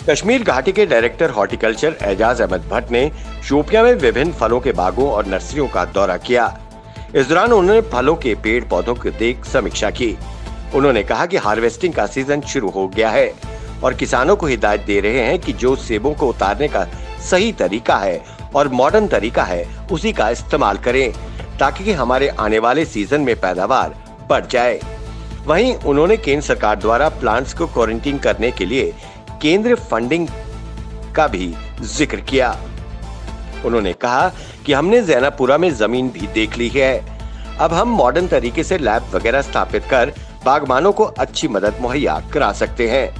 कश्मीर घाटी के director horticulture Ejaz Ahmad Bhatt ने शोपियां में विभिन्न फलों के बागों और नर्सरियों का दौरा किया। इस दौरान उन्होंने फलों के पेड़ पौधों की देख समीक्षा की। उन्होंने कहा कि हार्वेस्टिंग का सीजन शुरू हो गया है और किसानों को हिदायत दे रहे हैं कि जो सेबों को उतारने का सही तरीका है और मॉडर्न तरीका है उसी का इस्तेमाल करें ताकि हमारे आने वाले सीजन में पैदावार बढ़ जाए। वहीं उन्होंने केंद्र सरकार द्वारा प्लांट्स को क्वारंटीन करने के लिए केंद्रीय फंडिंग का भी जिक्र किया। उन्होंने कहा कि हमने जैनापुरा में जमीन भी देख ली है। अब हम मॉडर्न तरीके से लैब वगैरह स्थापित कर बागबानों को अच्छी मदद मुहैया करा सकते हैं।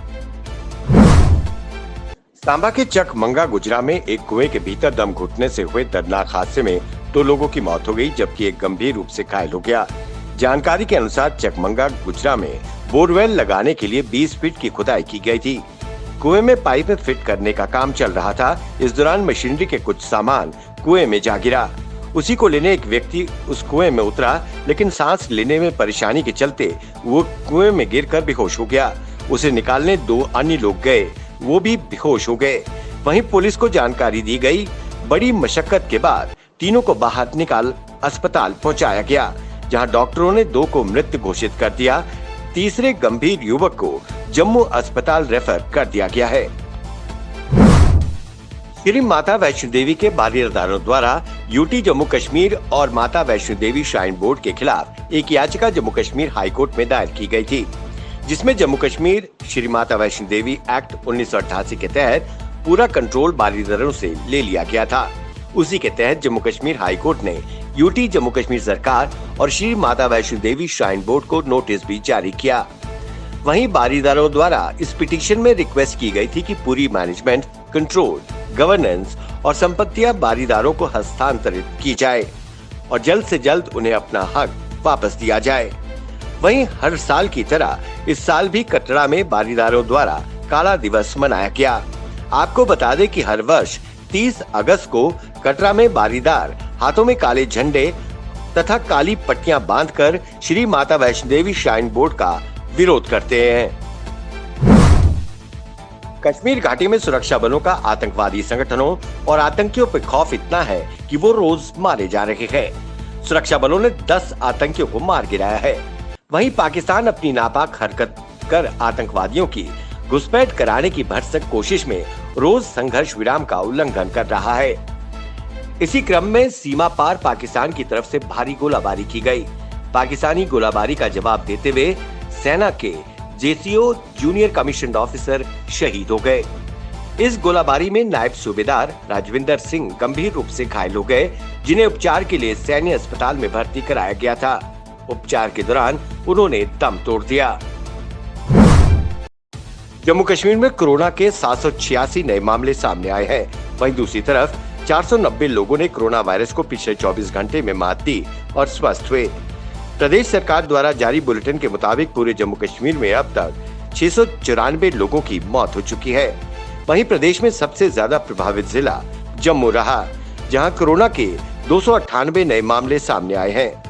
सांबा के चकमंगा गुजरा में एक कुएं के भीतर दम घुटने से हुए दर्दनाक हादसे में 2 लोगों की मौत हो गई, जबकि एक गंभीर रूप से घायल हो गया। जानकारी के अनुसार चकमंगा गुजरा में बोरवेल लगाने के लिए 20 फीट की खुदाई की गई थी। कुएं में पाइप फिट करने का काम चल रहा था। इस दौरान मशीनरी के कुछ सामान कुएं में जा गिरा। उसी को लेने एक व्यक्ति उस कुएं में उतरा, लेकिन सांस लेने में परेशानी के चलते वो कुएं में गिरकर बेहोश हो गया। उसे निकालने 2 अन्य लोग गए, वो भी बेहोश हो गए। वहीं पुलिस को जानकारी दी गई। बड़ी मशक्कत के बाद तीनों को बाहर निकाल अस्पताल पहुंचाया गया, जहां डॉक्टरों ने 2 को मृत घोषित कर दिया। तीसरे गंभीर युवक को जम्मू अस्पताल रेफर कर दिया गया है। श्री माता वैष्णो देवी के बारीदारों द्वारा यूटी जम्मू कश्मीर और माता वैष्णो देवी श्राइन बोर्ड के खिलाफ एक याचिका जम्मू कश्मीर हाई कोर्ट में दायर की गई थी, जिसमें जम्मू कश्मीर श्री माता वैष्णो देवी एक्ट 1988 के तहत पूरा कंट्रोल बारीदारों से ले लिया गया था। उसी के तहत जम्मू कश्मीर हाई कोर्ट ने यूटी जम्मू कश्मीर सरकार और श्री माता वैष्णो देवी श्राइन बोर्ड को नोटिस भी जारी किया। वहीं बारीदारों द्वारा इस पिटीशन में रिक्वेस्ट की गई थी कि पूरी मैनेजमेंट, कंट्रोल, गवर्नेंस और संपत्तियां बारीदारों को हस्तांतरित की जाए और जल्द से जल्द उन्हें अपना हक वापस दिया जाए। वहीं हर साल की तरह इस साल भी कटरा में बारीदारों द्वारा काला दिवस मनाया गया। आपको बता दें कि हर वर्ष 30 अगस्त को कटरा में बारीदार हाथों में काले झंडे तथा काली पट्टियां बांधकर श्री माता वैष्णो देवी श्राइन बोर्ड का विरोध करते हैं। कश्मीर घाटी में सुरक्षा बलों का आतंकवादी संगठनों और आतंकियों पर खौफ इतना है कि वो रोज मारे जा रहे हैं। सुरक्षा बलों ने 10 आतंकियों को मार गिराया है। वहीं पाकिस्तान अपनी नापाक हरकत कर आतंकवादियों की घुसपैठ कराने की भरसक कोशिश में रोज संघर्ष विराम का उल्लंघन कर रहा है। इसी क्रम में सीमा पार पाकिस्तान की तरफ से भारी गोलाबारी की गई। पाकिस्तानी गोलाबारी का जवाब देते हुए सेना के जेसीओ जूनियर कमीशन्ड ऑफिसर शहीद हो गए। इस गोलाबारी में नायब सूबेदार राजविंदर सिंह गंभीर रूप से घायल हो गए, जिन्हें उपचार के लिए सैन्य अस्पताल में भर्ती कराया गया था। उपचार के दौरान उन्होंने दम तोड़ दिया। जम्मू कश्मीर में कोरोना के 786 नए मामले सामने आए हैं। वहीं दूसरी तरफ 490 लोगों ने कोरोना वायरस को पिछले 24 घंटे में मात दी और स्वस्थ हुए। प्रदेश सरकार द्वारा जारी बुलेटिन के मुताबिक पूरे जम्मू कश्मीर में अब तक 694 लोगों की मौत हो चुकी है। वहीं प्रदेश में सबसे ज्यादा प्रभावित जिला जम्मू रहा, जहां कोरोना के 298 नए मामले सामने आए हैं।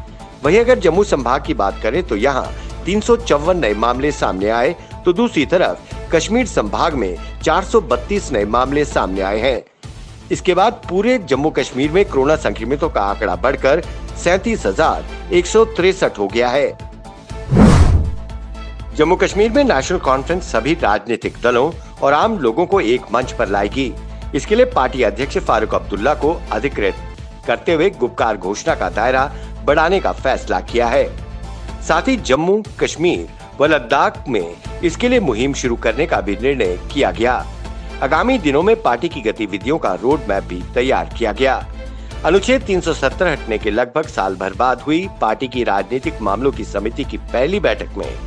वहीं अगर जम्मू संभाग की बात करें तो यहां 354 नए मामले सामने आए, तो दूसरी तरफ कश्मीर संभाग में 432 नए मामले सामने आए हैं। इसके बाद पूरे जम्मू कश्मीर में कोरोना संक्रमितों का आंकड़ा बढ़कर 37,163 हो गया है। जम्मू कश्मीर में नेशनल कॉन्फ्रेंस सभी राजनीतिक दलों और आम लोगों को एक मंच पर लाएगी। इसके लिए पार्टी अध्यक्ष फारूक अब्दुल्ला को अधिकृत करते हुए गुपकार घोषणा का दायरा बढ़ाने का फैसला किया है। साथ ही जम्मू कश्मीर व लद्दाख में इसके लिए मुहिम शुरू करने का भी निर्णय किया गया। आगामी दिनों में पार्टी की गतिविधियों का रोड मैप भी तैयार किया गया। अनुच्छेद 370 हटने के लगभग साल भर बाद हुई पार्टी की राजनीतिक मामलों की समिति की पहली बैठक में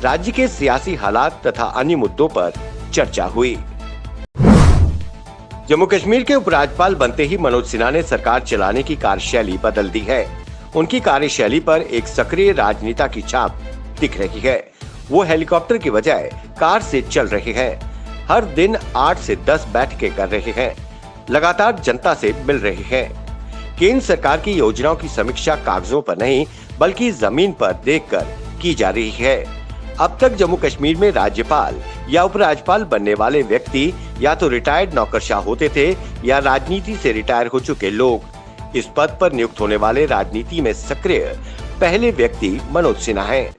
राज्य के सियासी हालात तथा अन्य मुद्दों पर चर्चा हुई। जम्मू कश्मीर के उपराज्यपाल बनते ही मनोज सिन्हा ने सरकार चलाने की कार्यशैली बदल दी है। उनकी कार्यशैली पर एक सक्रिय राजनेता की छाप दिख रही है। वो हेलीकॉप्टर की बजाय कार से चल रहे हैं। हर दिन 8 से 10 बैठकें कर रहे हैं। लगातार जनता से मिल रहे हैं। केंद्र सरकार की योजनाओं की समीक्षा कागजों पर नहीं बल्कि जमीन पर देखकर की जा रही है। अब तक जम्मू कश्मीर में राज्यपाल या उपराज्यपाल बनने वाले व्यक्ति या तो रिटायर्ड नौकरशाह होते थे या राजनीति से रिटायर हो चुके लोग। इस पद पर नियुक्त होने वाले राजनीति में सक्रिय पहले व्यक्ति मनोज सिन्हा हैं।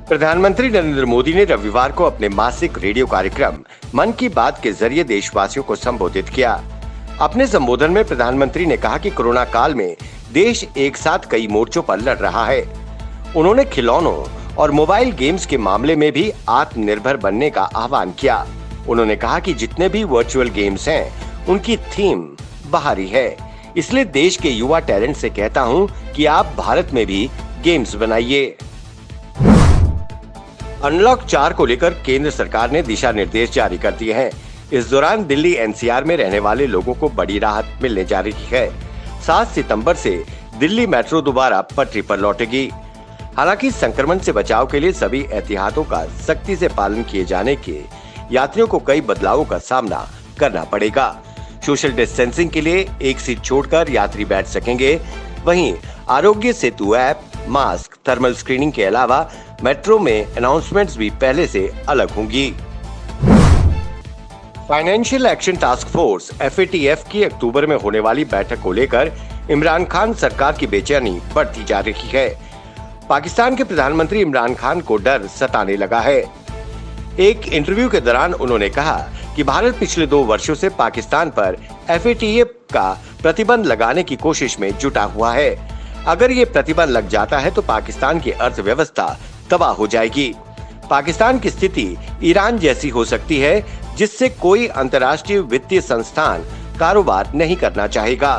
प्रधानमंत्री नरेंद्र मोदी ने रविवार को अपने मासिक रेडियो कार्यक्रम मन की बात के जरिए देशवासियों को संबोधित किया। अपने संबोधन में प्रधानमंत्री ने कहा कि कोरोना काल में देश एक साथ कई मोर्चों पर लड़ रहा है। उन्होंने खिलौनों और मोबाइल गेम्स के मामले में भी आत्मनिर्भर बनने का आह्वान किया। उन्होंने कहा कि जितने भी वर्चुअल गेम्स हैं, उनकी थीम बाहरी है। इसलिए देश के युवा टैलेंट से कहता हूं कि आप भारत में भी गेम्स बनाइए। अनलॉक 4 को लेकर केंद्र सरकार ने दिशा निर्देश जारी कर दिए हैं। इस दौरान दिल्ली एनसीआर में रहने वाले लोगों को बड़ी राहत मिलने जा रही है। 7 सितंबर से दिल्ली मेट्रो दोबारा पटरी पर लौटेगी। हालांकि संक्रमण से बचाव के लिए सभी एहतियातों का सख्ती से पालन किए जाने के यात्रियों को कई बदलावों का सामना करना पड़ेगा। सोशल डिस्टेंसिंग के लिए एक सीट छोड़कर यात्री बैठ सकेंगे। वहीं Aarogya Setu app, mask, thermal screening के अलावा मेट्रो में अनाउंसमेंट्स भी पहले से अलग होंगी। Financial action task force FATF की अक्टूबर में होने वाली बैठक को लेकर इमरान खान सरकार की बेचैनी बढ़ती जा रही है। पाकिस्तान के प्रधानमंत्री इमरान खान को डर सताने लगा है। एक इंटरव्यू के दौरान उन्होंने कहा कि भारत पिछले 2 वर्षों से पाकिस्तान पर FATF का प्रतिबंध लगाने की कोशिश में जुटा हुआ है। अगर ये प्रतिबंध लग जाता है तो पाकिस्तान की अर्थव्यवस्था तबाह हो जाएगी। पाकिस्तान की स्थिति ईरान जैसी हो सकती है, जिससे कोई अंतर्राष्ट्रीय वित्तीय संस्थान कारोबार नहीं करना चाहेगा।